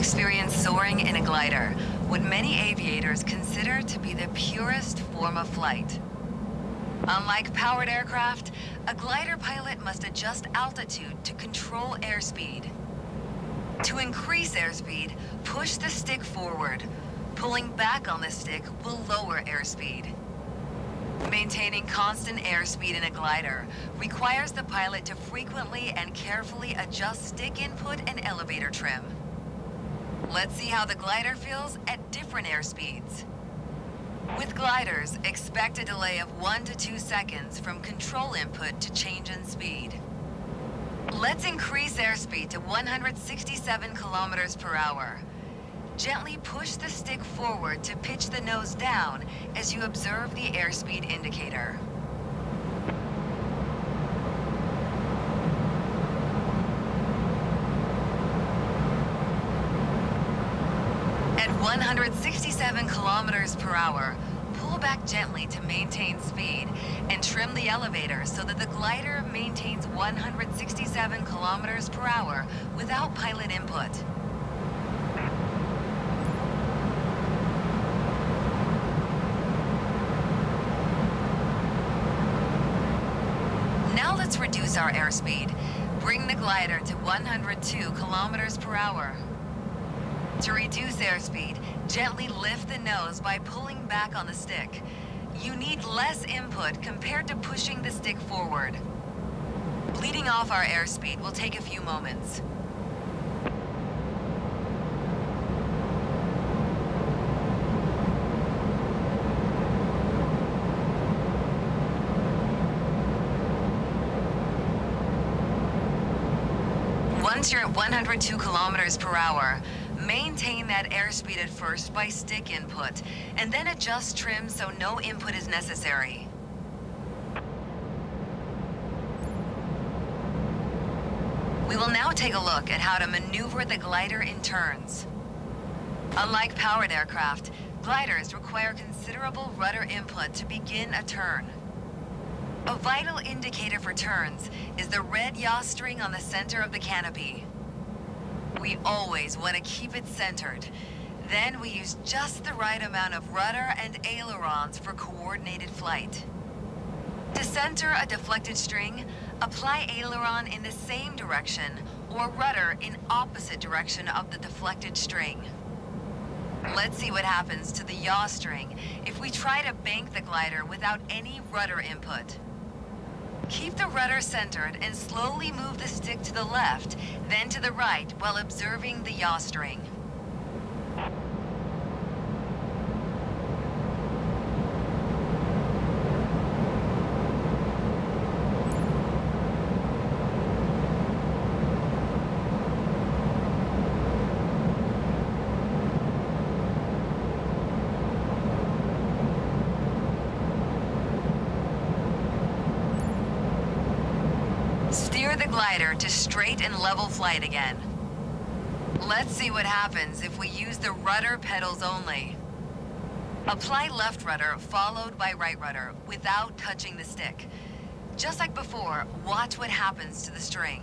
experience soaring in a glider, what many aviators consider to be the purest form of flight. Unlike powered aircraft, a glider pilot must adjust altitude to control airspeed. To increase airspeed, push the stick forward. Pulling back on the stick will lower airspeed. Maintaining constant airspeed in a glider requires the pilot to frequently and carefully adjust stick input and elevator trim. Let's see how the glider feels at different airspeeds. With gliders, expect a delay of 1 to 2 seconds from control input to change in speed. Let's increase airspeed to 167 kilometers per hour. Gently push the stick forward to pitch the nose down as you observe the airspeed indicator. At 167 kilometers per hour, pull back gently to maintain speed and trim the elevator so that the glider maintains 167 kilometers per hour without pilot input. Now let's reduce our airspeed. Bring the glider to 102 kilometers per hour. To reduce airspeed, gently lift the nose by pulling back on the stick. You need less input compared to pushing the stick forward. Bleeding off our airspeed will take a few moments. Once you're at 102 kilometers per hour, maintain that airspeed at first by stick input, and then adjust trim so no input is necessary. We will now take a look at how to maneuver the glider in turns. Unlike powered aircraft, gliders require considerable rudder input to begin a turn. A vital indicator for turns is the red yaw string on the center of the canopy. We always want to keep it centered. Then we use just the right amount of rudder and ailerons for coordinated flight. To center a deflected string, apply aileron in the same direction or rudder in opposite direction of the deflected string. Let's see what happens to the yaw string if we try to bank the glider without any rudder input. Keep the rudder centered and slowly move the stick to the left, then to the right while observing the yaw string. Steer the glider to straight and level flight again. Let's see what happens if we use the rudder pedals only. Apply left rudder followed by right rudder without touching the stick. Just like before, watch what happens to the string.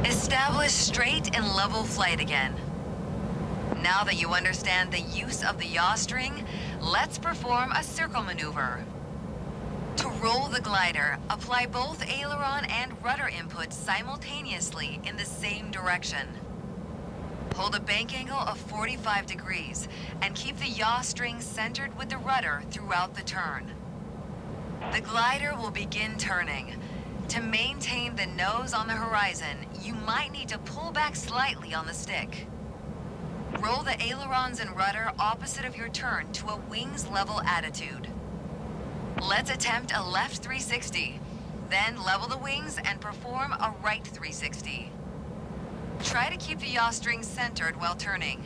Establish straight and level flight again. Now that you understand the use of the yaw string, let's perform a circle maneuver. To roll the glider, apply both aileron and rudder input simultaneously in the same direction. Hold a bank angle of 45 degrees and keep the yaw string centered with the rudder throughout the turn. The glider will begin turning. To maintain the nose on the horizon, you might need to pull back slightly on the stick. Roll the ailerons and rudder opposite of your turn to a wings level attitude. Let's attempt a left 360, then level the wings and perform a right 360. Try to keep the yaw string centered while turning.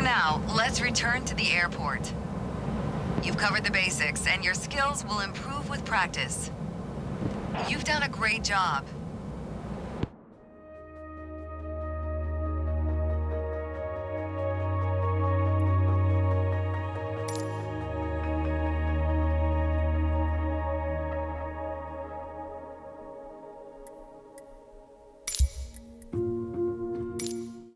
Now, let's return to the airport. You've covered the basics, and your skills will improve with practice. You've done a great job.